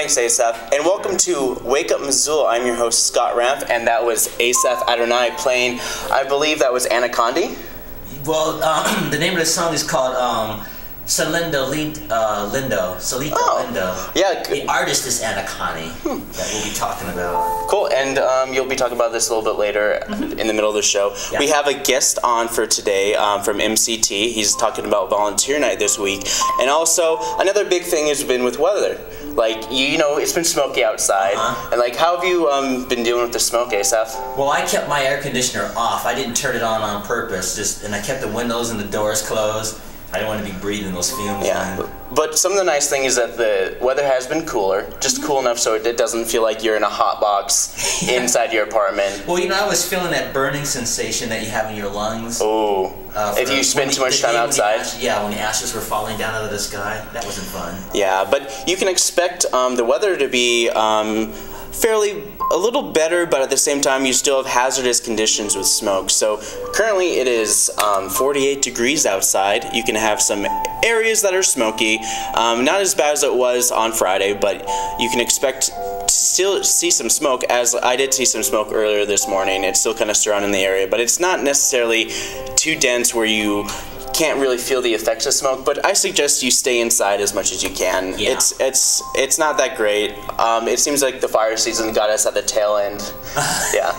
Thanks, Asaph. And welcome to Wake Up Missoula. I'm your host, Scott Ramp, and that was Asaph Adonai playing, I believe that was Anaconda. Well, the name of the song is called Solito Lindo. Yeah. The artist is Anaconda that we'll be talking about. Cool, and you'll be talking about this a little bit later in the middle of the show. Yeah. We have a guest on for today from MCT. He's talking about volunteer night this week. And also, another big thing has been with weather. Like, you know, it's been smoky outside. And like, how have you been dealing with the smoke, Asaph? Well, I kept my air conditioner off. I didn't turn it on purpose, and I kept the windows and the doors closed. I didn't want to be breathing those fumes. Yeah, but some of the nice thing is that the weather has been cooler, just cool enough so it doesn't feel like you're in a hot box inside your apartment. Well, you know, I was feeling that burning sensation that you have in your lungs. Oh, if you spend too much time outside. When the ashes were falling down out of the sky, that wasn't fun. Yeah, but you can expect the weather to be fairly a little better, but at the same time you still have hazardous conditions with smoke. So currently it is 48 degrees outside. You can have some areas that are smoky, not as bad as it was on Friday, but you can expect to still see some smoke, as I did see some smoke earlier this morning. It's still kind of surrounding the area, but it's not necessarily too dense where you can't really feel the effects of smoke, but I suggest you stay inside as much as you can. Yeah. It's not that great. It seems like the fire season got us at the tail end. Yeah.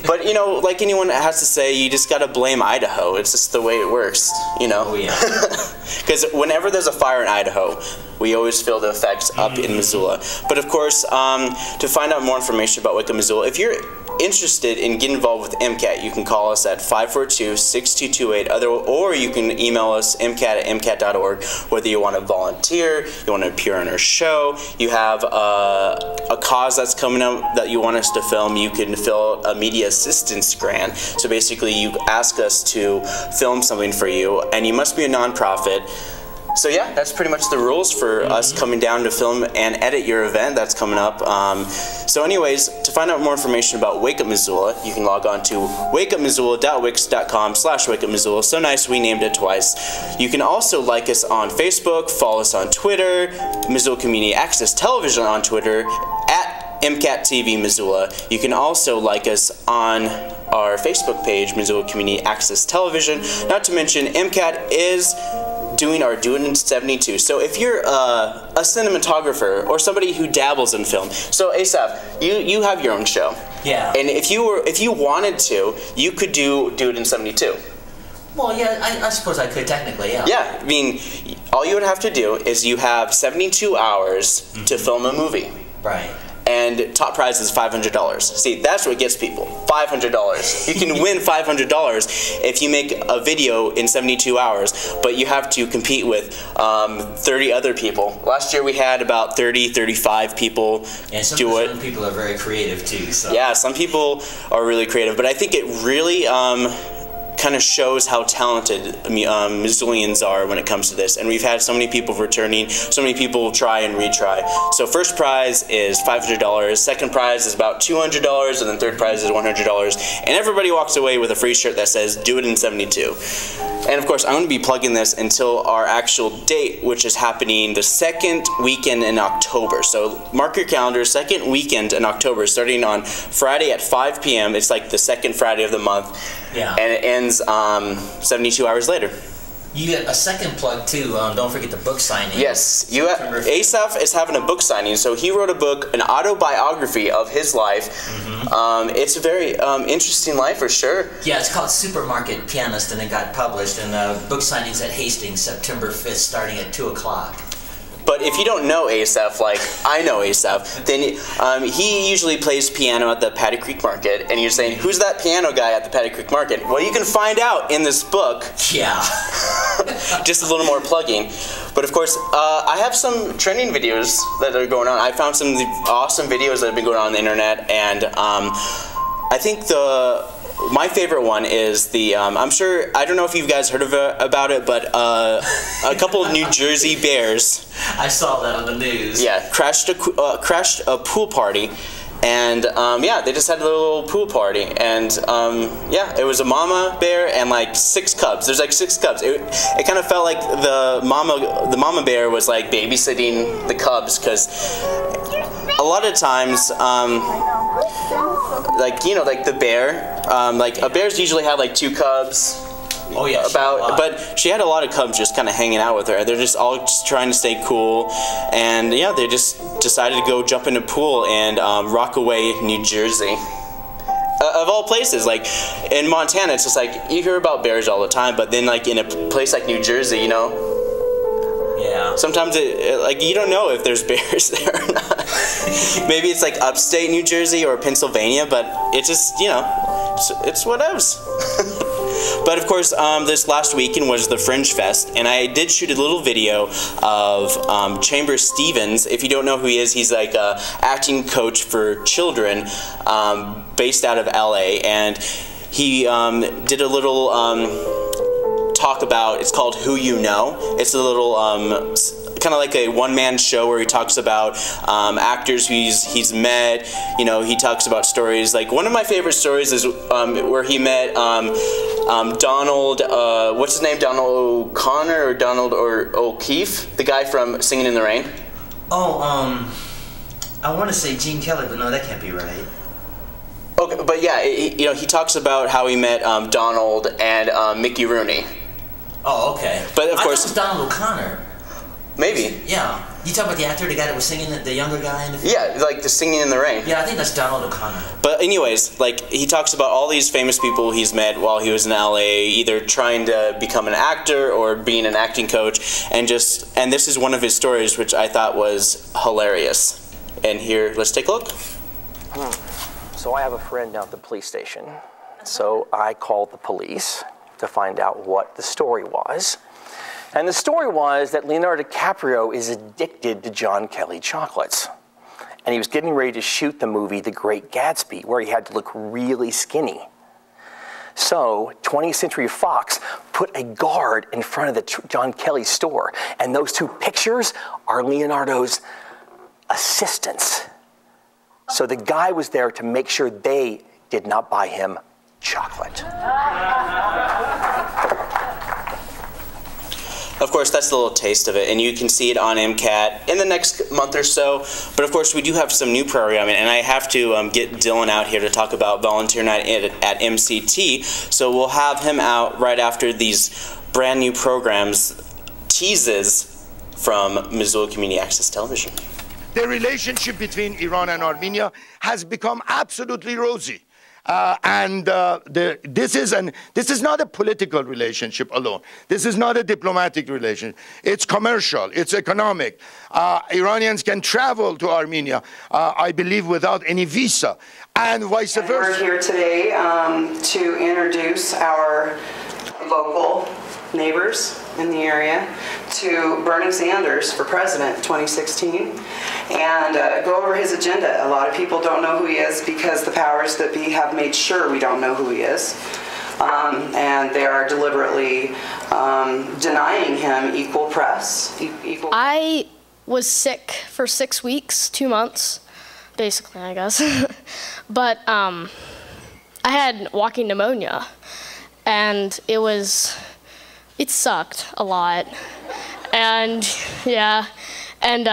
But you know, like anyone has to say, you just gotta blame Idaho. It's just the way it works, you know? Oh yeah. Because whenever there's a fire in Idaho, we always feel the effects up in Missoula. But of course, to find out more information about Wake Up Missoula, if you're interested in getting involved with MCAT, you can call us at 542-6228, or you can email us mcat@mcat.org, whether you want to volunteer, you want to appear on our show, you have a cause that's coming up that you want us to film, you can fill out a media assistance grant. So basically you ask us to film something for you, and you must be a nonprofit. So yeah, that's pretty much the rules for us coming down to film and edit your event that's coming up. So anyways, to find out more information about Wake Up Missoula, you can log on to wakeupmissoula.wix.com/wakeupmissoula. So nice, we named it twice. You can also like us on Facebook, follow us on Twitter, Missoula Community Access Television on Twitter, at MCAT TV Missoula. You can also like us on our Facebook page, Missoula Community Access Television. Not to mention, MCAT is doing our Do It in 72. So if you're a cinematographer or somebody who dabbles in film, so Asaph, you have your own show. Yeah. And if you wanted to, you could do It in 72. Well, yeah, I suppose I could technically, yeah. Yeah, I mean, all you would have to do is you have 72 hours to film a movie. Right. And top prize is $500. See, that's what gets people. $500. You can win $500 if you make a video in 72 hours, but you have to compete with 30 other people. Last year we had about 35 people do it. Some people are very creative too. So. Yeah, some people are really creative, but I think it really kind of shows how talented Missoulians are when it comes to this. And we've had so many people returning, so many people try and retry. So first prize is $500, second prize is about $200, and then third prize is $100. And everybody walks away with a free shirt that says, Do It in 72. And of course, I'm going to be plugging this until our actual date, which is happening the second weekend in October. So mark your calendar, second weekend in October, starting on Friday at 5 p.m. It's like the second Friday of the month. Yeah. And it ends 72 hours later. You get a second plug too. Don't forget the book signing. Yes, Asaph is having a book signing. So he wrote a book, an autobiography of his life. It's a very interesting life for sure. Yeah, it's called Supermarket Pianist, and it got published. And book signing's at Hastings, September 5th, starting at 2 o'clock. But if you don't know Asaph, like I know Asaph, then he usually plays piano at the Paddy Creek Market, and you're saying, who's that piano guy at the Paddy Creek Market? Well, you can find out in this book. Yeah. Just a little more plugging. But of course, I have some trending videos that are going on. I found some awesome videos that have been going on the internet, and I think my favorite one is the, I'm sure, I don't know if you guys heard about it, but a couple of New Jersey bears. I saw that on the news. Yeah, crashed a pool party. And yeah, they just had a little pool party, and yeah, it was a mama bear and like 6 cubs. There's like 6 cubs. It kind of felt like the mama bear was like babysitting the cubs, because a lot of times, like, you know, like the bear, like a bear's usually have like 2 cubs. Oh yeah, but she had a lot of cubs just kind of hanging out with her. They're just all just trying to stay cool, and yeah, they just decided to go jump in a pool in Rockaway, New Jersey. Of all places, like in Montana, it's just like you hear about bears all the time, but then like in a place like New Jersey, you know, yeah, sometimes like you don't know if there's bears there or not. Maybe it's like upstate New Jersey or Pennsylvania, but it just, you know, it's whatevs. But of course, this last weekend was the Fringe Fest, and I did shoot a little video of Chambers Stevens. If you don't know who he is, he's like an acting coach for children based out of LA, and he did a little talk about, it's called Who You Know. It's a little kind of like a one-man show where he talks about actors he's met. You know, he talks about stories. Like one of my favorite stories is where he met Donald. What's his name? Donald O'Connor or Donald O'Keefe, the guy from Singing in the Rain. Oh, I want to say Gene Kelly, but no, that can't be right. Okay, but yeah, you know, he talks about how he met Donald and Mickey Rooney. Oh, okay. But of course, it was Donald O'Connor. Maybe. Yeah. You talk about the actor, the guy that was singing, the younger guy in the film? Yeah, like the Singing in the Rain. Yeah, I think that's Donald O'Connor. But anyways, like he talks about all these famous people he's met while he was in LA, either trying to become an actor or being an acting coach, and this is one of his stories which I thought was hilarious. And here, let's take a look. So I have a friend down at the police station. So I called the police to find out what the story was. And the story was that Leonardo DiCaprio is addicted to John Kelly chocolates. And he was getting ready to shoot the movie The Great Gatsby, where he had to look really skinny. So 20th Century Fox put a guard in front of the John Kelly store. And those 2 pictures are Leonardo's assistants. So the guy was there to make sure they did not buy him chocolate. Of course, that's a little taste of it, and you can see it on MCAT in the next month or so. But of course, we do have some new programming, and I have to get Dylan out here to talk about Volunteer Night at MCT. So we'll have him out right after these brand new programs, teases from Missoula Community Access Television. The relationship between Iran and Armenia has become absolutely rosy. This is not a political relationship alone. This is not a diplomatic relationship. It's commercial. It's economic. Iranians can travel to Armenia, I believe, without any visa, and vice versa. We're here today to introduce our local neighbors in the area to Bernie Sanders for president 2016 and go over his agenda. A lot of people don't know who he is because the powers that be have made sure we don't know who he is. And they are deliberately denying him equal press. I was sick for 6 weeks, 2 months, basically, I guess. But I had walking pneumonia, and it sucked a lot. And yeah, and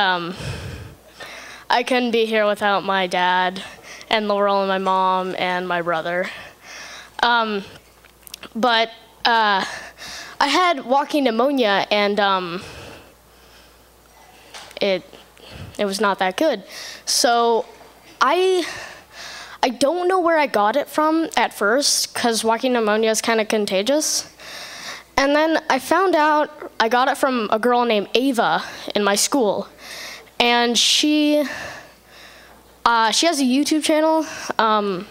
I couldn't be here without my dad and Laurel and my mom and my brother. But I had walking pneumonia, and it was not that good. So I don't know where I got it from at first, because walking pneumonia is kind of contagious. And then I found out I got it from a girl named Ava in my school. And she has a YouTube channel. And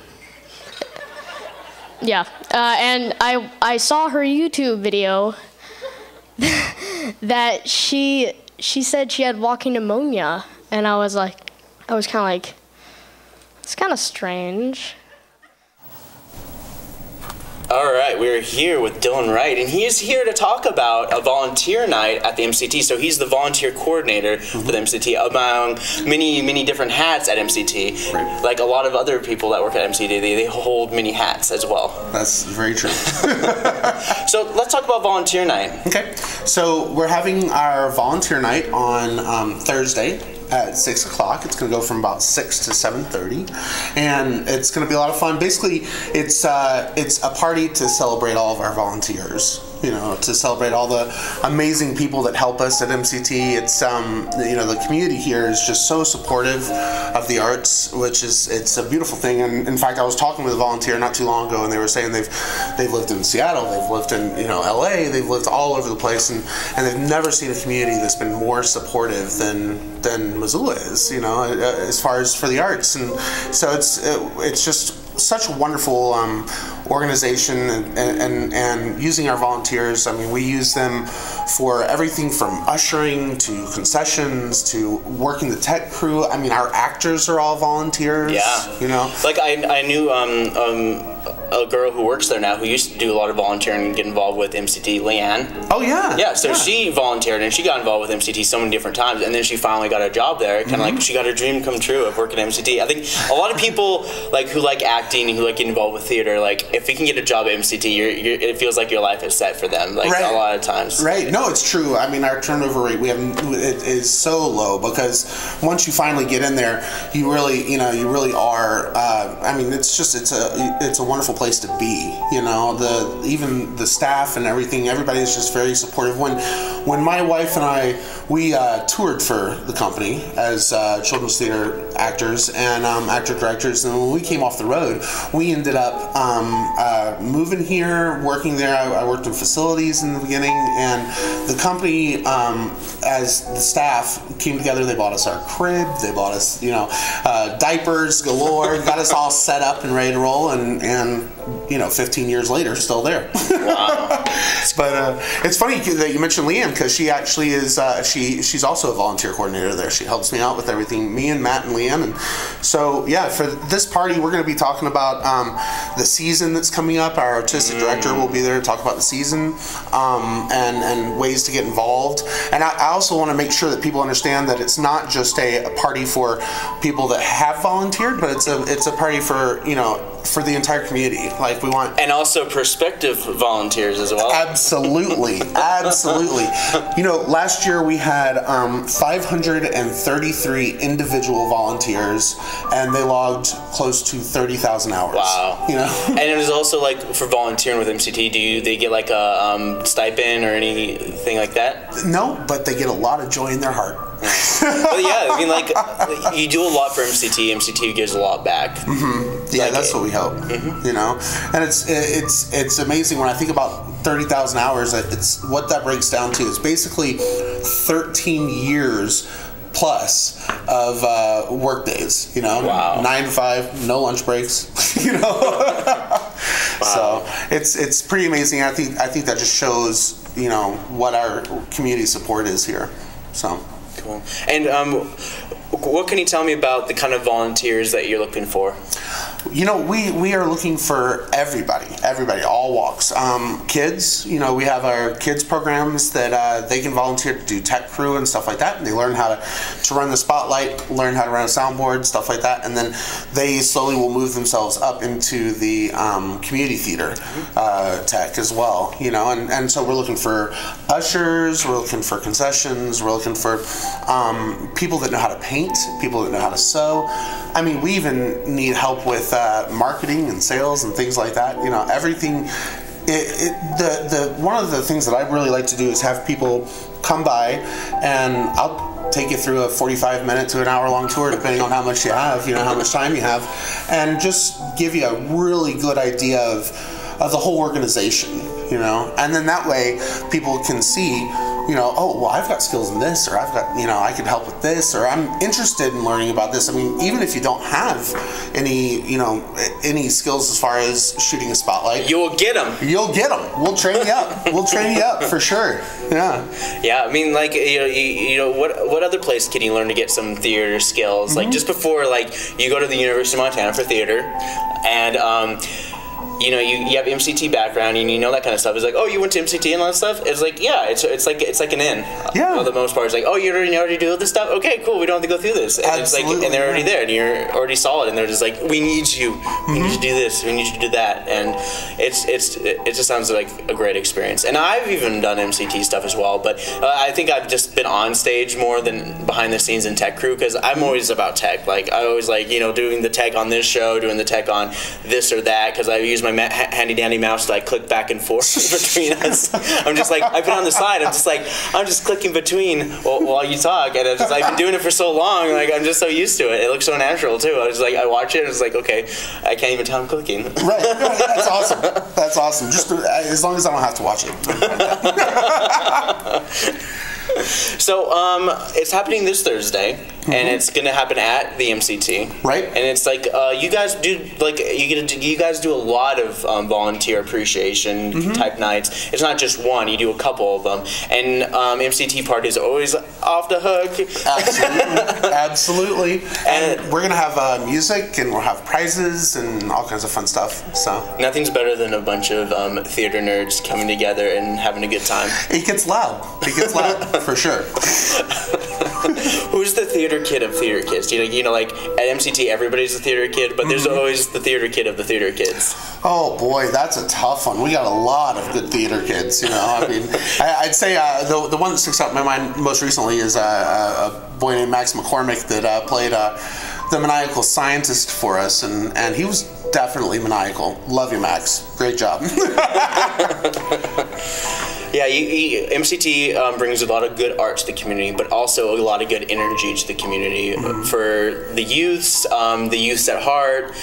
I saw her YouTube video that she said she had walking pneumonia. And I was kind of like, it's kind of strange. All right, we're here with Dylan Wright, and he is here to talk about a volunteer night at the MCT. So he's the volunteer coordinator for the MCT, among many different hats at MCT. Right. Like a lot of other people that work at MCT, they hold many hats as well. That's very true. So let's talk about volunteer night. Okay, so we're having our volunteer night on Thursday, at 6 o'clock. It's going to go from about 6 to 7:30, and it's going to be a lot of fun. Basically, it's a party to celebrate all of our volunteers. You know, to celebrate all the amazing people that help us at MCT. It's you know, the community here is just so supportive of the arts, which is, it's a beautiful thing. And in fact, I was talking with a volunteer not too long ago, and they were saying they've lived in Seattle, they've lived in, you know, LA, they've lived all over the place, and they've never seen a community that's been more supportive than Missoula is, you know, as far as for the arts. And so it's just such a wonderful organization, and using our volunteers. I mean, we use them for everything from ushering to concessions to working the tech crew. I mean, our actors are all volunteers. Yeah. You know, like I knew a girl who works there now who used to do a lot of volunteering and get involved with MCT, Leanne. Oh yeah. Yeah, so she volunteered and she got involved with MCT so many different times, and then she finally got a job there. Kind of like she got her dream come true of working at MCT. I think a lot of people like who like acting and who like get involved with theater, like if you can get a job at MCT, it feels like your life is set for them. Like a lot of times. Right. No, it's true. I mean, our turnover rate it is so low, because once you finally get in there, you really are. I mean, it's a wonderful place to be. You know, even the staff and everything, everybody is just very supportive. When my wife and I, we toured for the company as children's theater actors and actor directors, and when we came off the road, we ended up moving here, working there. I worked in facilities in the beginning, and the company, as the staff came together, they bought us our crib, they bought us, you know, diapers galore, got us all set up and ready to roll, and you know, 15 years later, still there. Wow. But it's funny that you mentioned Leanne, because she actually is, she's also a volunteer coordinator there. She helps me out with everything, me and Matt and Leanne. And so, yeah, for this party, we're going to be talking about the season that's coming up. Our artistic director will be there to talk about the season and ways to get involved. And I also want to make sure that people understand that it's not just a party for people that have volunteered, but it's a party for, you know, for the entire community. Like, we want... And also prospective volunteers as well. Absolutely. Absolutely. You know, last year we had 533 individual volunteers, and they logged close to 30,000 hours. Wow. You know? And it was also, like, for volunteering with MCT, do they get, like, a stipend or anything like that? No, but they get a lot of joy in their heart. But yeah, I mean, like, you do a lot for MCT. MCT gives a lot back. Yeah, like, that's what we hope. You know, and it's amazing when I think about 30,000 hours. It's what that breaks down to is basically 13 years plus of work days. You know, wow. 9 to 5, no lunch breaks. You know, wow. So it's pretty amazing. I think that just shows, you know, what our community support is here. So. Cool. And what can you tell me about the kind of volunteers that you're looking for? You know, we are looking for everybody, all walks. Kids, you know, we have our kids programs that they can volunteer to do tech crew and stuff like that, and they learn how to run the spotlight, learn how to run a soundboard, stuff like that, and then they slowly will move themselves up into the community theater tech as well, you know, and so we're looking for ushers, we're looking for concessions, we're looking for people that know how to paint, people that know how to sew. I mean, we even need help with marketing and sales and things like that. You know, everything. One of the things that I really like to do is have people come by, and I'll take you through a 45-minute to an hour-long tour, depending on how much you have, you know, how much time you have, and just give you a really good idea of the whole organization, you know, and then that way people can see, you know, oh, well, I've got skills in this, or I've got, you know, I can help with this, or I'm interested in learning about this. I mean, even if you don't have any, you know, any skills as far as shooting a spotlight, you'll get them. You'll get them. We'll train you up. We'll train you up for sure. Yeah. Yeah. I mean, like, you know, what other place can you learn to get some theater skills? Like, just before, like, you go to the University of Montana for theater, and you know, you have MCT background and you know that kind of stuff. It's like, oh, you went to MCT and all that stuff. It's like, yeah, it's like an in. Yeah. For the most part, it's like, oh, you already do this stuff. Okay, cool. We don't have to go through this. And Absolutely, it's like, and they're already there, and you're already solid, and they're just like, we need you. We need you to do this. We need you to do that. And it just sounds like a great experience. And I've even done MCT stuff as well, but I think I've just been on stage more than behind the scenes in tech crew, because I'm always about tech. Like, I always like, you know, doing the tech on this show, doing the tech on this or that, because I use my handy dandy mouse to like click back and forth between us. I'm just like, I've been on the side, I'm just clicking between while you talk, and I've been doing it for so long, like I'm just so used to it. It looks so natural too. I was like, I watch it and it's like, okay, I can't even tell I'm clicking. Right. That's awesome. That's awesome. Just as long as I don't have to watch it. So it's happening this Thursday, and it's gonna happen at the MCT. Right. And it's like you guys do you guys do a lot of volunteer appreciation type nights. It's not just one; you do a couple of them. And MCT parties are always off the hook. Absolutely. Absolutely. And we're gonna have music, and we'll have prizes and all kinds of fun stuff. So nothing's better than a bunch of theater nerds coming together and having a good time. It gets loud. It gets loud. For sure. Who's the theater kid of theater kids? You know, like at MCT, everybody's a theater kid, but there's always the theater kid of the theater kids. Oh boy, that's a tough one. We got a lot of good theater kids. You know, I mean, I'd say the one that sticks out in my mind most recently is a boy named Max McCormick that played the maniacal scientist for us, and he was definitely maniacal. Love you, Max. Great job. Yeah, MCT brings a lot of good art to the community, but also a lot of good energy to the community for the youths at heart.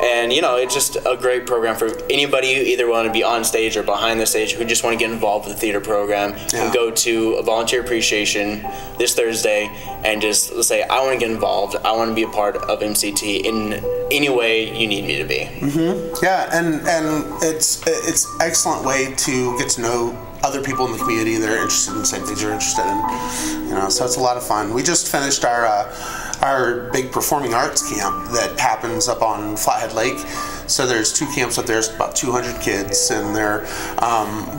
And, you know, it's just a great program for anybody who either want to be on stage or behind the stage who just want to get involved with the theater program and go to a volunteer appreciation this Thursday and just say, I want to get involved. I want to be a part of MCT in any way you need me to be. Yeah, and it's excellent way to get to know other people in the community that are interested in the same things you're interested in. You know, so it's a lot of fun. We just finished our big performing arts camp that happens up on Flathead Lake. So there's 2 camps up there. It's about 200 kids, and they're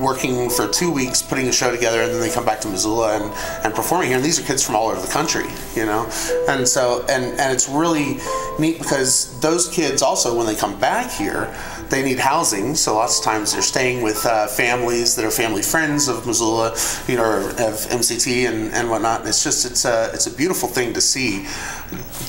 working for 2 weeks, putting a show together, and then they come back to Missoula and performing here. And these are kids from all over the country, you know. And so and it's really neat because those kids also, when they come back here, they need housing. So lots of times they're staying with families that are family friends of Missoula, you know, or of MCT and whatnot. And it's a beautiful thing to see.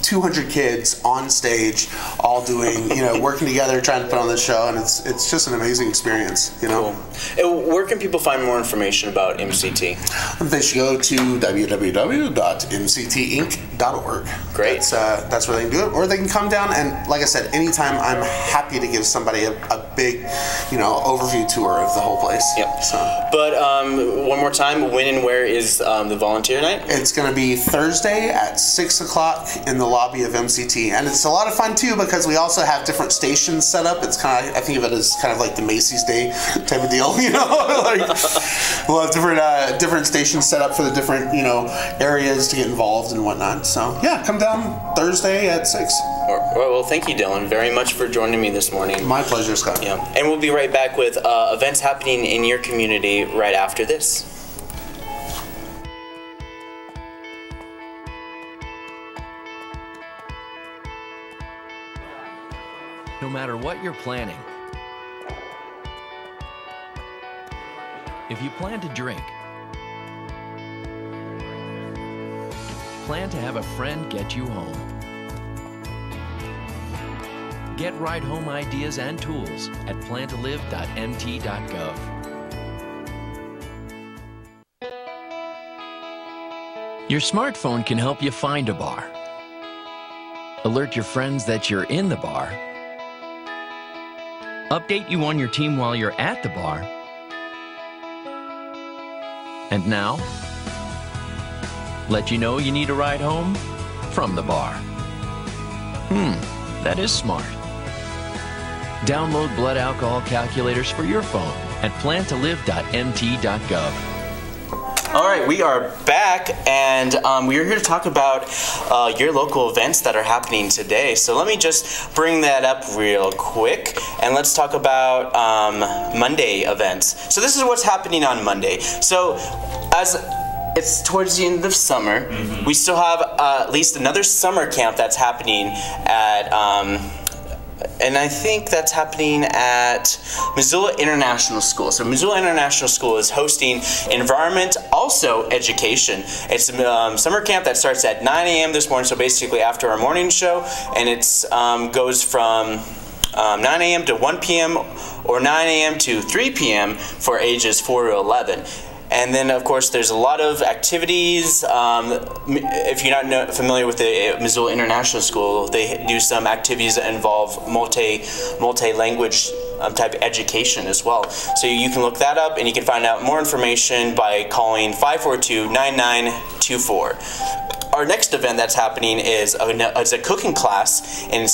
200 kids on stage, all doing, you know, working together, trying to put on this show, and it's just an amazing experience, you know. Cool. Where can people find more information about MCT? They should go to www.mctinc.org. Great. That's where they can do it, or they can come down and, like I said, anytime I'm happy to give somebody a big, you know, overview tour of the whole place. Yep. So. But one more time, when and where is the volunteer night? It's going to be Thursday at 6 o'clock in the lobby of MCT, and it's a lot of fun too because we also have different stations set up. It's kind of, I think of it as kind of like the Macy's Day type of deal, you know. Like we'll have different stations set up for the different, you know, areas to get involved and whatnot. So yeah, come down Thursday at 6. Well, thank you, Dylan, very much for joining me this morning. My pleasure, Scott. Yeah, and we'll be right back with events happening in your community right after this. No matter what you're planning, if you plan to drink, plan to have a friend get you home, get ride home ideas and tools at plantolive.mt.gov. Your smartphone can help you find a bar, alert your friends that you're in the bar, update you on your team while you're at the bar, and now, let you know you need a ride home from the bar. That is smart. Download blood alcohol calculators for your phone at plantolive.mt.gov. All right, we are back, and we are here to talk about your local events that are happening today. So let me just bring that up real quick, and let's talk about Monday events. So this is what's happening on Monday. So as it's towards the end of summer, we still have at least another summer camp that's happening at and I think that's happening at Missoula International School. So Missoula International School is hosting Environment, also Education. It's a summer camp that starts at 9 a.m. this morning, so basically after our morning show, and it's goes from 9 a.m. to 1 p.m. or 9 a.m. to 3 p.m. for ages 4 to 11. And then, of course, there's a lot of activities. If you're not familiar with the Missoula International School, they do some activities that involve multi-language type of education as well. So you can look that up, and you can find out more information by calling 542-9924. Our next event that's happening is a cooking class, and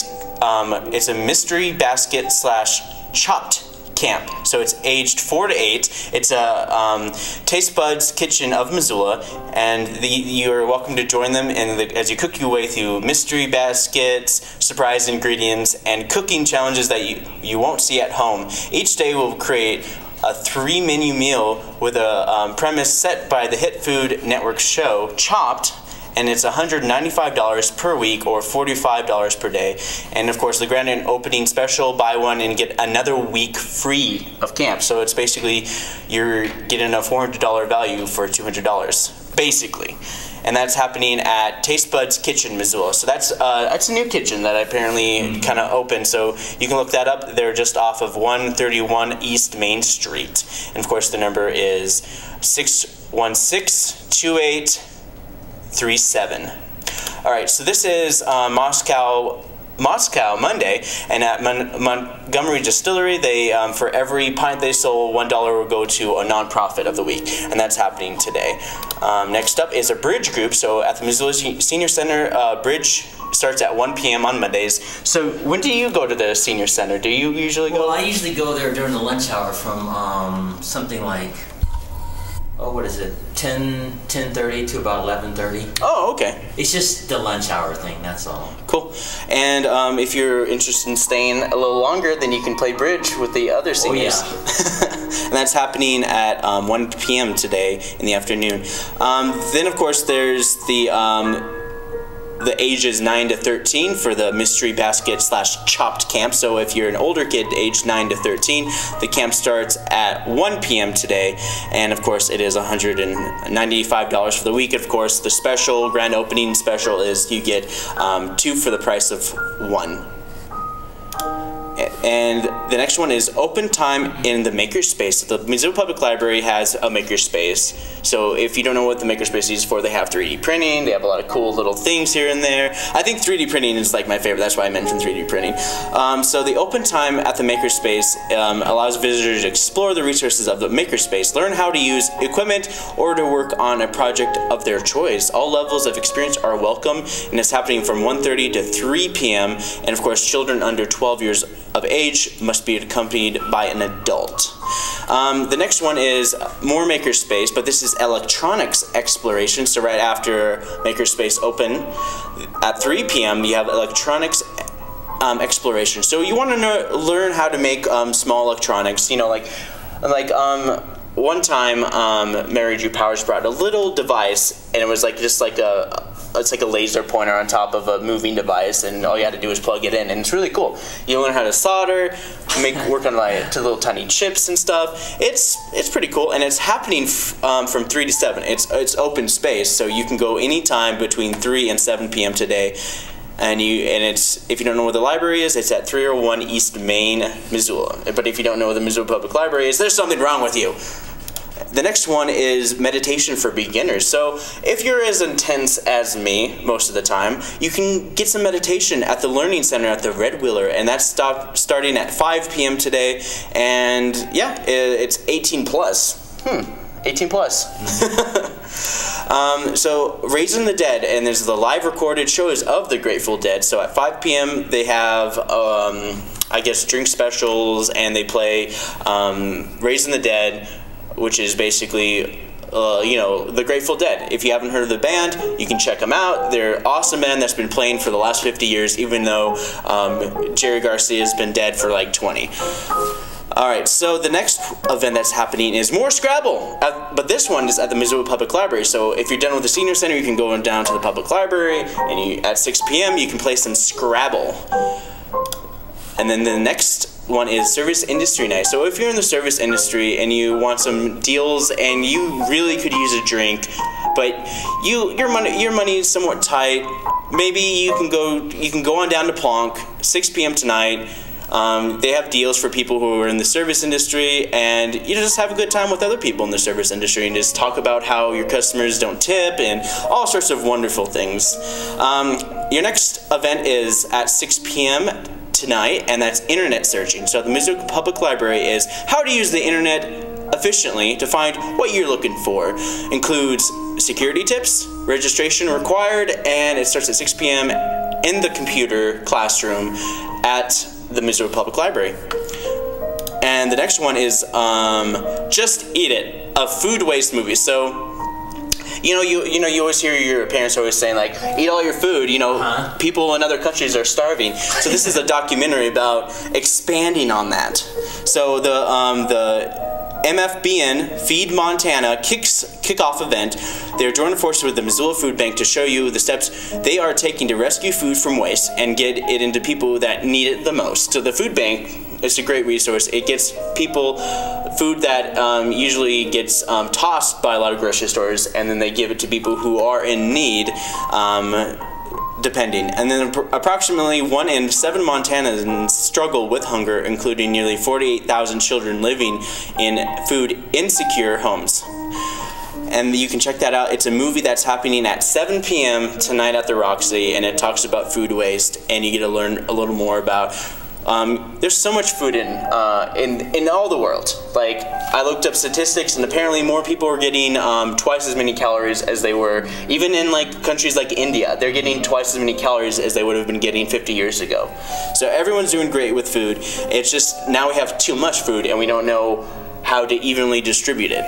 it's a mystery basket / chopped camp. So it's aged 4 to 8. It's a Taste Buds Kitchen of Missoula, and you're welcome to join them as you cook your way through mystery baskets, surprise ingredients, and cooking challenges that you won't see at home. Each day will create a 3-menu meal with a premise set by the hit Food Network show, Chopped, and it's $195 per week or $45 per day. And of course, the grand opening special, buy one and get another week free of camp. So it's basically you're getting a $400 value for $200, basically. And that's happening at Taste Buds Kitchen, Missoula. So that's a new kitchen that apparently kind of opened. So you can look that up. They're just off of 131 East Main Street. And of course, the number is 616-2837. All right, so this is Moscow Monday, and at Montgomery Distillery, they for every pint they sold, $1 will go to a nonprofit of the week, and that's happening today. Next up is a bridge group. So at the Missoula Senior Center, bridge starts at 1 p.m. on Mondays. So when do you go to the Senior Center? Do you usually go? Well, I usually go there during the lunch hour from something like, what is it, 10:30 to about 11:30. Oh, okay. It's just the lunch hour thing, that's all. Cool. And if you're interested in staying a little longer, then you can play bridge with the other seniors. Oh, yeah. And that's happening at 1 p.m. today in the afternoon. Then, of course, there's the ages 9 to 13 for the mystery basket / chopped camp. So if you're an older kid aged 9 to 13, the camp starts at 1 p.m. today, and of course it is $195 for the week. Of course, the special grand opening special is you get 2 for the price of 1. And the next one is open time in the makerspace. The Missoula Public Library has a makerspace. So if you don't know what the makerspace is for, they have 3D printing. They have a lot of cool little things here and there. I think 3D printing is like my favorite. That's why I mentioned 3D printing. So the open time at the makerspace allows visitors to explore the resources of the makerspace, learn how to use equipment, or to work on a project of their choice. All levels of experience are welcome, and it's happening from 1:30 to 3 p.m. And of course, children under 12 years of age must be accompanied by an adult. The next one is more makerspace, but this is electronics exploration. So right after makerspace open at 3 p.m. you have electronics exploration. So you want to learn how to make small electronics. You know, like one time Mary Drew Powers brought a little device, and it was like just like it's like a laser pointer on top of a moving device, and all you had to do is plug it in, and it's really cool. You learn how to solder, work on to little tiny chips and stuff. It's pretty cool, and it's happening from 3 to 7. It's open space, so you can go anytime between 3 and 7 p.m. today. And it's, if you don't know where the library is, it's at 301 East Main, Missoula. But if you don't know where the Missoula Public Library is, there's something wrong with you. The next one is meditation for beginners. So if you're as intense as me most of the time, you can get some meditation at the Learning Center at the Red Wheeler, and that's starting at 5 p.m. today. And yeah, it's 18 plus. 18 plus. So Raising the Dead, and there's the live recorded shows of the Grateful Dead. So at 5 p.m. they have I guess drink specials, and they play Raising the Dead, which is basically you know, the Grateful Dead. If you haven't heard of the band, you can check them out. They're an awesome band that's been playing for the last 50 years, even though Jerry Garcia has been dead for like 20. Alright, so the next event that's happening is more Scrabble, but this one is at the Missoula Public Library. So if you're done with the Senior Center, you can go down to the Public Library, and at 6 p.m. you can play some Scrabble. And then the next one is Service Industry Night. So if you're in the service industry and you want some deals and you really could use a drink, but your money is somewhat tight, maybe you can go on down to Plonk, 6 p.m. tonight. They have deals for people who are in the service industry, and you just have a good time with other people in the service industry and just talk about how your customers don't tip and all sorts of wonderful things. Your next event is at 6 p.m. tonight, and that's internet searching. So the Missoula Public Library is how to use the internet efficiently to find what you're looking for. Includes security tips, registration required, and it starts at 6 p.m. in the computer classroom at the Missoula Public Library. And the next one is Just Eat It, a food waste movie. So you always hear your parents always saying, like, eat all your food, people in other countries are starving. So this is a documentary about expanding on that. So the MFBN Feed Montana kickoff event, they're joining forces with the Missoula Food Bank to show you the steps they are taking to rescue food from waste and get it into people that need it the most. So the food bank is a great resource. It gets people food that usually gets tossed by a lot of grocery stores, and then they give it to people who are in need, depending. And then approximately 1 in 7 Montanans struggle with hunger, including nearly 48,000 children living in food insecure homes. And you can check that out. It's a movie that's happening at 7 p.m. tonight at the Roxy, and it talks about food waste, and you get to learn a little more about there's so much food in all the world. Like, I looked up statistics, and apparently more people are getting twice as many calories as they were, even in like countries like India. They're getting twice as many calories as they would have been getting 50 years ago. So everyone's doing great with food. It's just now we have too much food, and we don't know how to evenly distribute it.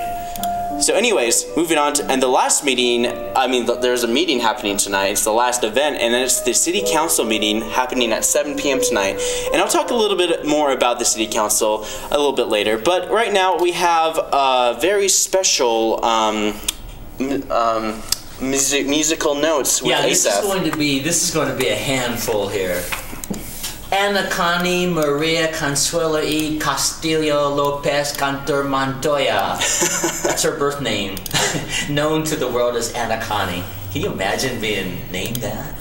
So anyways, moving on to, and the last meeting, there's a meeting happening tonight. It's the last event, and it's the City Council meeting happening at 7 p.m. tonight. And I'll talk a little bit more about the City Council a little bit later. But right now we have a very special musical notes with Asaph. This is going to be a handful here. Ana Connie Maria Consuelo y Castillo Lopez Cantor Montoya. That's her birth name. Known to the world as Ana Connie. Can you imagine being named that?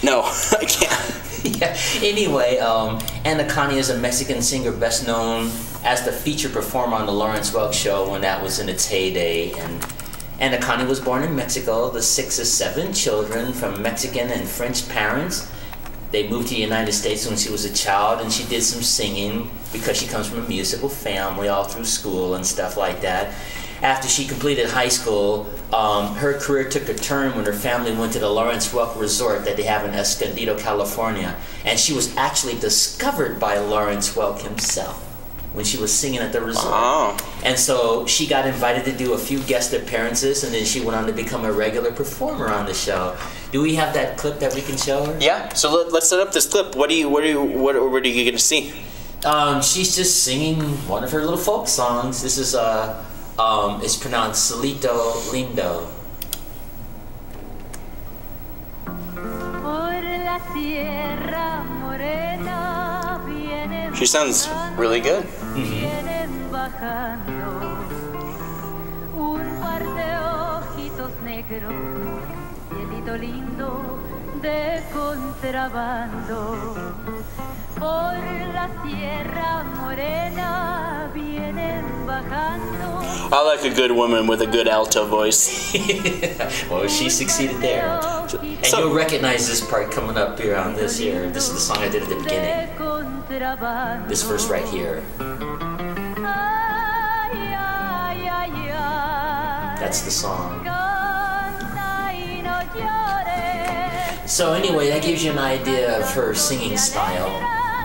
No, I can't. Yeah. Anyway, Ana Connie is a Mexican singer best known as the feature performer on the Lawrence Welk Show when that was in its heyday. And Ana Connie was born in Mexico, the 6 of 7 children from Mexican and French parents. They moved to the United States when she was a child, and she did some singing because she comes from a musical family all through school and stuff like that. After she completed high school, her career took a turn when her family went to the Lawrence Welk Resort that they have in Escondido, California. And she was actually discovered by Lawrence Welk himself when she was singing at the resort. Oh. And so she got invited to do a few guest appearances, and then she went on to become a regular performer on the show. Do we have that clip that we can show her? Yeah. So let's set up this clip. What are you going to see? She's just singing one of her little folk songs. This is it's pronounced Solito Lindo. She sounds really good. I like a good woman with a good alto voice. Well, she succeeded there. And you'll recognize this part coming up here on this here. This is the song I did at the beginning. This verse right here. That's the song. So anyway, that gives you an idea of her singing style.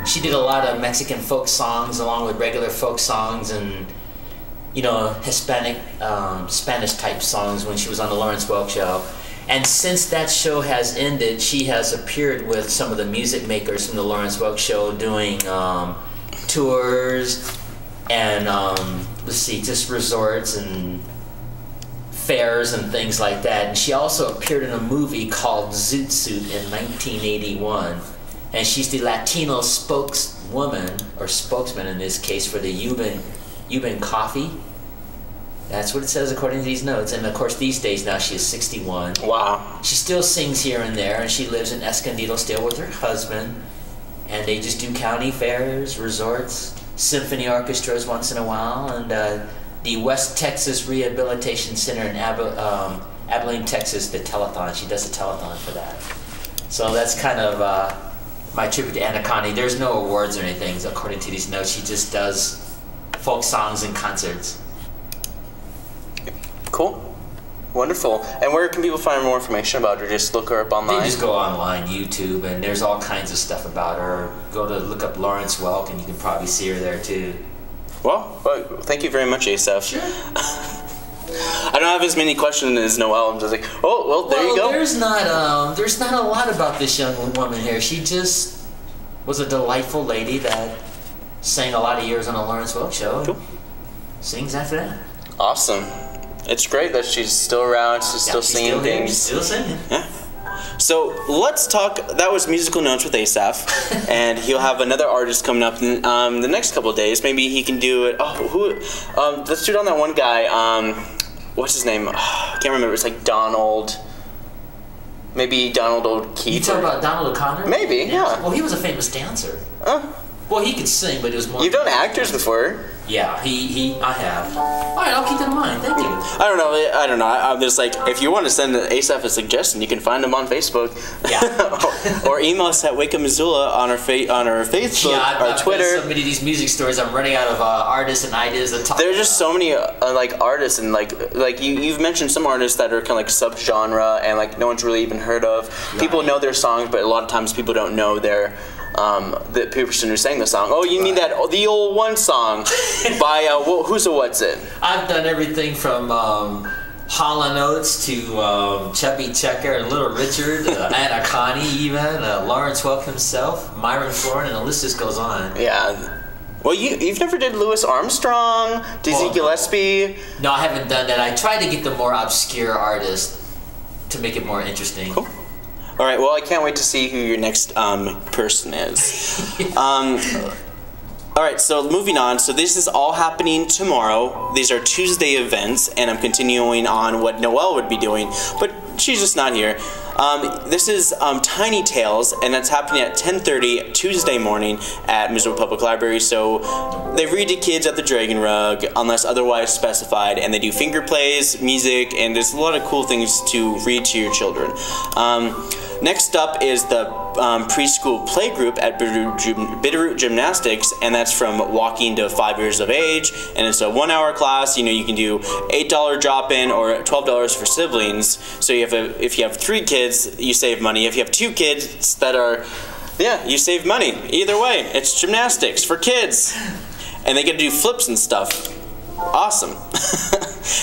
She did a lot of Mexican folk songs along with regular folk songs, and you know, Hispanic, Spanish type songs when she was on the Lawrence Welk Show. And since that show has ended, she has appeared with some of the music makers from the Lawrence Welk Show doing tours and, let's see, just resorts and fairs and things like that. And she also appeared in a movie called Zoot Suit in 1981. And she's the Latino spokeswoman, or spokesman in this case, for the Cuban Coffee. That's what it says according to these notes. And of course these days now she is 61. Wow. She still sings here and there, and she lives in Escondido still with her husband. And they just do county fairs, resorts, symphony orchestras once in a while, and the West Texas Rehabilitation Center in Abilene, Texas, the telethon. She does a telethon for that. So that's kind of my tribute to Anna Connie. There's no awards or anything according to these notes. She just does folk songs and concerts. Cool. Wonderful. And where can people find more information about her? Just look her up online? They just go online, YouTube, and there's all kinds of stuff about her. Go to look up Lawrence Welk, and you can probably see her there too. Well, thank you very much, Asaph. Sure. I don't have as many questions as Noel. I'm just like, oh, well, there you go. There's not a lot about this young woman here. She just was a delightful lady that sang a lot of years on the Lawrence Welk Show. Cool. Sings after that. Awesome. It's great that she's still around. She's still singing things. She's still singing. Yeah. So let's talk. That was Musical Notes with Asaph, and he'll have another artist coming up in the next couple of days. Maybe he can do it. Oh, who? Let's do it on that one guy. What's his name? I can't remember. It's like Donald. Maybe Donald O'Keefe. You talking about Donald O'Connor? Maybe, yeah. Well, he was a famous dancer. Well, he could sing, but it was more. You've done actors before. Yeah, I have. All right, I'll keep that in mind. Thank you. I don't know. I'm just like, if you want to send Asaph a suggestion, you can find him on Facebook. Yeah. or email us at Wake Up Missoula on our Facebook, I've Twitter. got so many of these music stories. I'm running out of artists and ideas to talk. There's just so many like artists, and like you've mentioned some artists that are kind of like subgenre and like no one's really even heard of. Right. People know their songs, but a lot of times people don't know their the person who sang the song. Oh, you mean that the old one song by who's a what's it? I've done everything from Hall & Oates to Chubby Checker and Little Richard, Anna Connie even, Lawrence Welk himself, Myron Florin, and the list just goes on. Yeah. Well, you've never did Louis Armstrong, Dizzy Gillespie? No, I haven't done that. I tried to get the more obscure artists to make it more interesting. Cool. All right, well, I can't wait to see who your next person is. All right, so moving on. So this is all happening tomorrow. These are Tuesday events, and I'm continuing on what Noelle would be doing, but she's just not here. This is Tiny Tales, and that's happening at 10:30 Tuesday morning at Missoula Public Library. So they read to kids at the Dragon Rug, unless otherwise specified, and they do finger plays, music, and there's a lot of cool things to read to your children. Next up is the preschool playgroup at Bitterroot Gymnastics, and that's from walking to 5 years of age, and it's a 1-hour class. You know, you can do $8 drop-in or $12 for siblings. So if you have 3 kids, you save money. If you have 2 kids that are, yeah, you save money. Either way, it's gymnastics for kids, and they get to do flips and stuff. Awesome.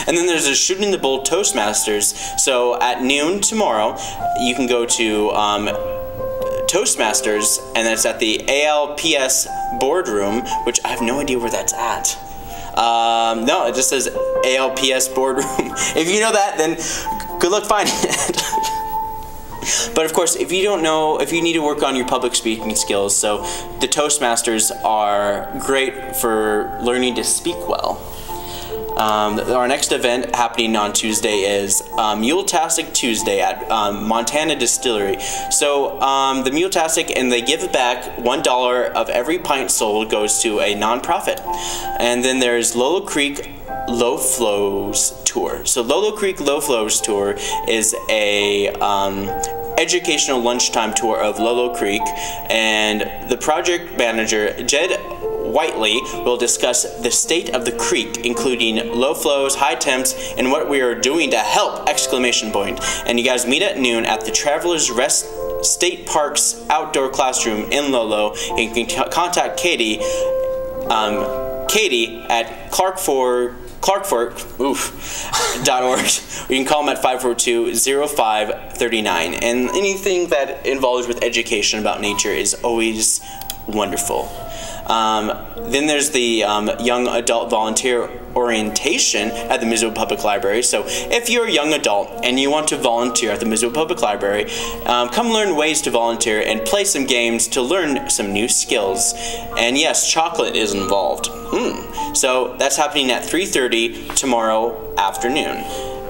And then there's a Shooting the Bull Toastmasters. So at noon tomorrow, you can go to Toastmasters, and that's at the ALPS boardroom, which I have no idea where that's at. No, it just says ALPS boardroom. If you know that, then good luck finding it. But of course, if you don't know, if you need to work on your public speaking skills, so the Toastmasters are great for learning to speak well. Our next event happening on Tuesday is Mule-tastic Tuesday at Montana Distillery. So the Mule-tastic, and they give back $1 of every pint sold goes to a nonprofit. And then there's Lolo Creek Low Flows Tour. So Lolo Creek Low Flows Tour is a educational lunchtime tour of Lolo Creek, and the project manager, Jed Whiteley, will discuss the state of the creek, including low flows, high temps, and what we are doing to help! And you guys meet at noon at the Travelers Rest State Park's outdoor classroom in Lolo. You can contact Katie Katie at clarkfork.org. You can call them at 542-0539. And anything that involves with education about nature is always wonderful. Then there's the Young Adult Volunteer Orientation at the Missoula Public Library. So if you're a young adult and you want to volunteer at the Missoula Public Library, come learn ways to volunteer and play some games to learn some new skills. And yes, chocolate is involved. So that's happening at 3:30 tomorrow afternoon.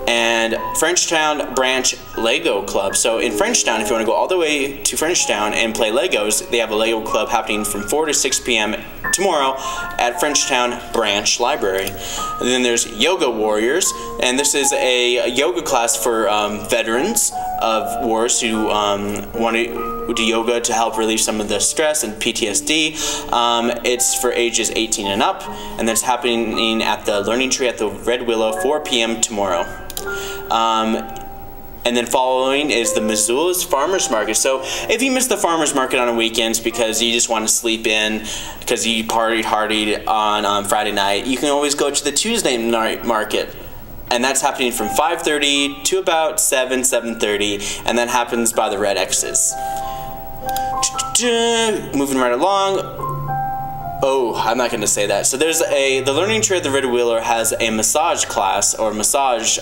And Frenchtown Branch Lego Club. So in Frenchtown, if you want to go all the way to Frenchtown and play Legos, they have a Lego Club happening from 4 to 6 p.m. tomorrow at Frenchtown Branch Library. And then there's Yoga Warriors, and this is a yoga class for veterans of wars who want to do yoga to help relieve some of the stress and PTSD. It's for ages 18 and up, and that's happening at the Learning Tree at the Red Willow, 4 p.m. tomorrow. And then following is the Missoula's Farmers Market. So if you miss the Farmers Market on the weekends because you just want to sleep in because you partied on Friday night, you can always go to the Tuesday night market. And that's happening from 5:30 to about 7:30, and that happens by the red X's. Moving right along. Oh, I'm not going to say that. So there's the Learning Tree at the Red Wheeler has a massage class or massage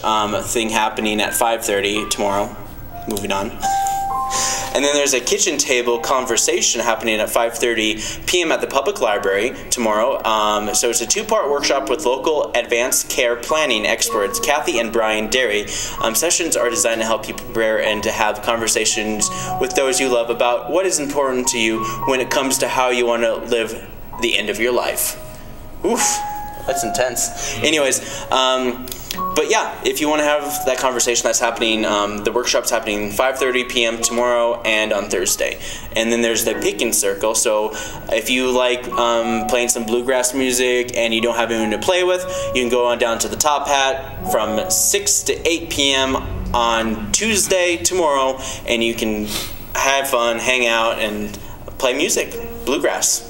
thing happening at 5:30 tomorrow. Moving on. And then there's a kitchen table conversation happening at 5:30 p.m. at the Public Library tomorrow. So it's a two-part workshop with local advanced care planning experts, Kathy and Brian Derry. Sessions are designed to help you prepare and to have conversations with those you love about what is important to you when it comes to how you want to live the end of your life. Oof, that's intense. Anyways, but yeah, if you want to have that conversation, that's happening, the workshop's happening 5:30 p.m. tomorrow and on Thursday. And then there's the Pickin' Circle. So if you like playing some bluegrass music and you don't have anyone to play with, you can go on down to the Top Hat from 6 to 8 p.m. on Tuesday tomorrow, and you can have fun, hang out, and play music, bluegrass.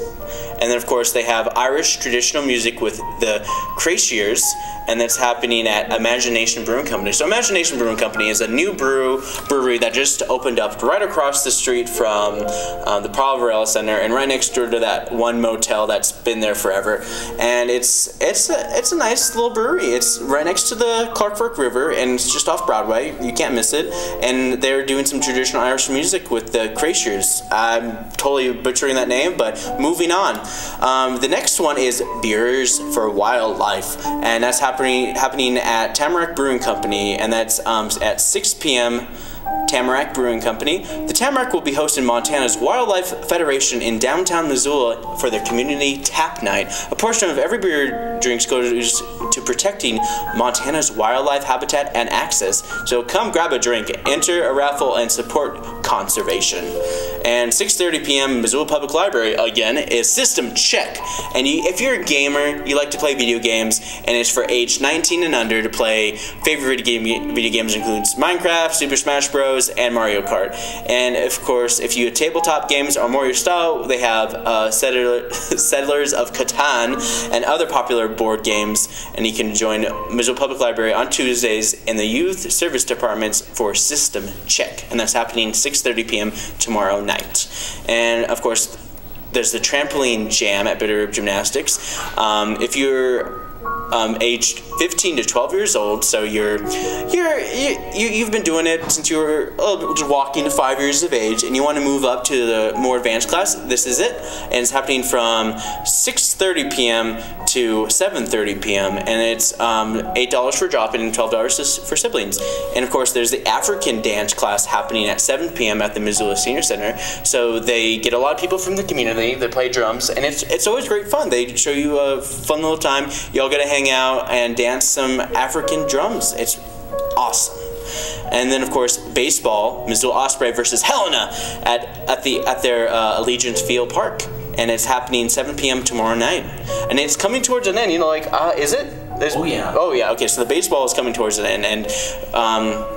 And then, of course, they have Irish traditional music with the Crashiers, and that's happening at Imagination Brewing Company. So Imagination Brewing Company is a new brewery that just opened up right across the street from the Provarella Center, and right next door to that one motel that's been there forever. And it's a nice little brewery. It's right next to the Clark Fork River, and it's just off Broadway. You can't miss it. And they're doing some traditional Irish music with the Crashiers. I'm totally butchering that name, but moving on. The next one is Beers for Wildlife, and that's happening at Tamarack Brewing Company, and that's at 6 p.m. Tamarack Brewing Company. The Tamarack will be hosting Montana's Wildlife Federation in downtown Missoula for their community tap night. A portion of every beer drinks goes to protecting Montana's wildlife habitat and access. So come grab a drink, enter a raffle, and support conservation. And 6:30 p.m. Missoula Public Library again is System Check. And if you're a gamer, you like to play video games, and it's for age 19 and under to play. Favorite video games includes Minecraft, Super Smash Bros., and Mario Kart. And of course, if you have tabletop games or more your style, they have Settlers of Catan and other popular board games. And you can join Missoula Public Library on Tuesdays in the Youth Service Departments for System Check. And that's happening 6:30 p.m. tomorrow night. And of course, there's the Trampoline Jam at Bitterroot Gymnastics. If you're aged 15 to 12 years old, so you've been doing it since you were just walking to 5 years of age, and you want to move up to the more advanced class, this is it. And it's happening from 6:30 p.m. to 7:30 p.m. and it's $8 for drop-in and $12 for siblings. And of course, there's the African dance class happening at 7 p.m. at the Missoula Senior Center. So they get a lot of people from the community. They play drums, and it's always great fun. They show you a fun little time. You all get to hang out and dance some African drums. It's awesome. And then, of course, baseball, Missoula Osprey versus Helena at their Allegiance Field Park. And it's happening 7 p.m. tomorrow night. And it's coming towards an end. You know, like, is it? Oh, yeah. Oh, yeah. Okay, so the baseball is coming towards an end. And,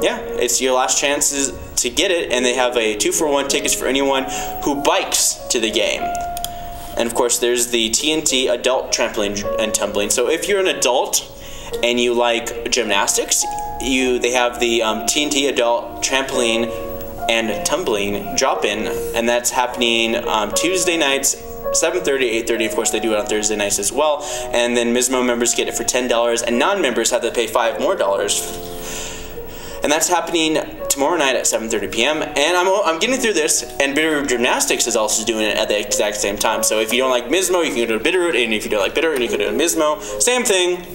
yeah, it's your last chance to get it. And they have a 2-for-1 tickets for anyone who bikes to the game. And of course, there's the TNT adult trampoline and tumbling. So if you're an adult and you like gymnastics, they have the TNT adult trampoline and tumbling drop-in, and that's happening Tuesday nights, 7:30, 8:30. Of course, they do it on Thursday nights as well. And then Mismo members get it for $10, and non-members have to pay $5 more. And that's happening tomorrow night at 7:30 p.m. And I'm getting through this, and Bitterroot Gymnastics is also doing it at the exact same time. So if you don't like Mismo, you can go to Bitterroot, and if you don't like Bitterroot, you can go to Mismo. Same thing,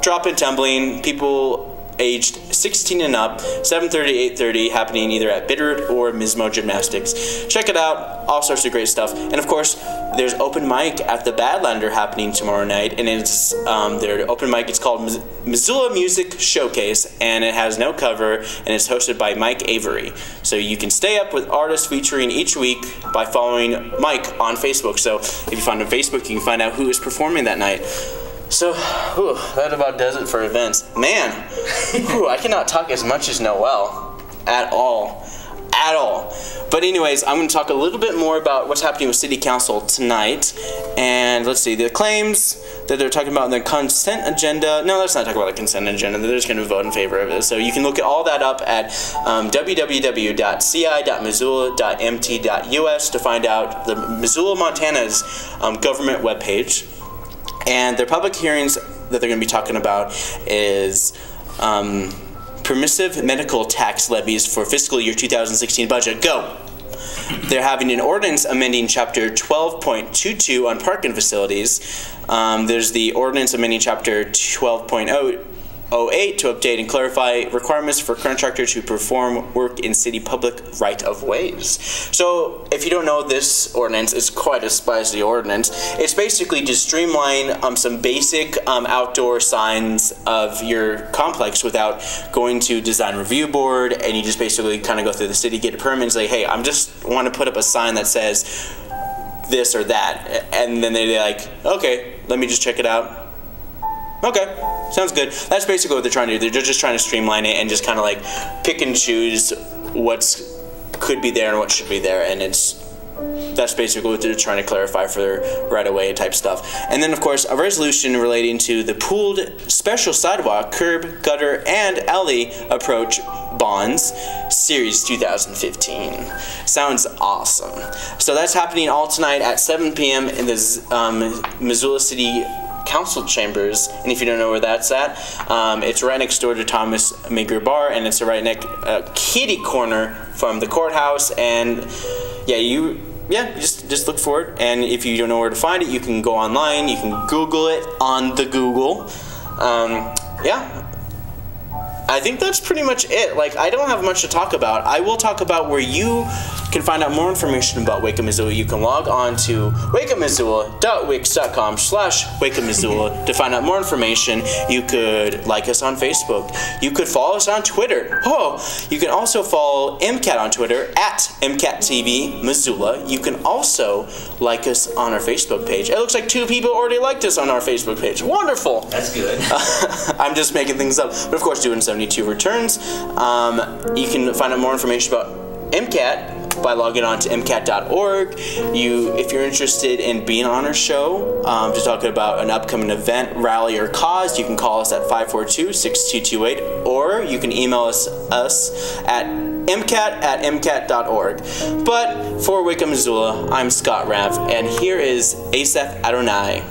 drop-in tumbling, people aged 16 and up, 7:30, 8:30, happening either at Bitterroot or Mismo Gymnastics. Check it out, all sorts of great stuff. And of course, there's open mic at the Badlander happening tomorrow night, and it's their open mic. It's called Missoula Music Showcase, and it has no cover, and it's hosted by Mike Avery. So you can stay up with artists featuring each week by following Mike on Facebook. So if you find him on Facebook, you can find out who is performing that night. So, that about does it for events. Man, I cannot talk as much as Noel at all. But anyways, I'm going to talk a little bit more about what's happening with City Council tonight. And let's see, the claims that they're talking about in the consent agenda. No, let's not talk about the consent agenda. They're just going to vote in favor of it. So you can look at all that up at www.ci.missoula.mt.us to find out the Missoula, Montana's government webpage. And their public hearings that they're going to be talking about is permissive medical tax levies for fiscal year 2016 budget. Go! They're having an ordinance amending Chapter 12.22 on parking facilities. There's the ordinance amending Chapter 12.08 to update and clarify requirements for contractors who perform work in city public right-of-ways. So, if you don't know, this ordinance is quite a spicy ordinance. It's basically to streamline some basic outdoor signs of your complex without going to design review board, and you just basically kind of go through the city, get a permit, and say, hey, I'm just want to put up a sign that says this or that, and then they're like, okay, let me just check it out. Okay, sounds good. That's basically what they're trying to do. They're just trying to streamline it and just kind of like pick and choose what could be there and what should be there, and that's basically what they're trying to clarify for their right-of-way type stuff. And then, of course, a resolution relating to the pooled special sidewalk, curb, gutter, and alley approach bonds, Series 2015. Sounds awesome. So that's happening all tonight at 7 p.m. in the Missoula City Council Chambers, and if you don't know where that's at, it's right next door to Thomas Maker Bar, and it's right next kitty corner from the courthouse. And just look for it. And if you don't know where to find it, you can go online. You can Google it on the Google. I think that's pretty much it. Like, I don't have much to talk about. I will talk about where you can find out more information about Wake Up Missoula. You can log on to wakeupmissoula.wix.com/wakeupmissoula to find out more information. You could like us on Facebook. You could follow us on Twitter. You can also follow MCAT on Twitter at MCATTV Missoula. You can also like us on our Facebook page. It looks like 2 people already liked us on our Facebook page. Wonderful. That's good. I'm just making things up. But of course, doing 72 returns. You can find out more information about MCAT by logging on to mcat.org. If you're interested in being on our show to talk about an upcoming event, rally, or cause, you can call us at 542-6228, or you can email us at mcat@mcat.org. But for Wake Up Missoula, I'm Scott Raff, and here is Asaph Adonai.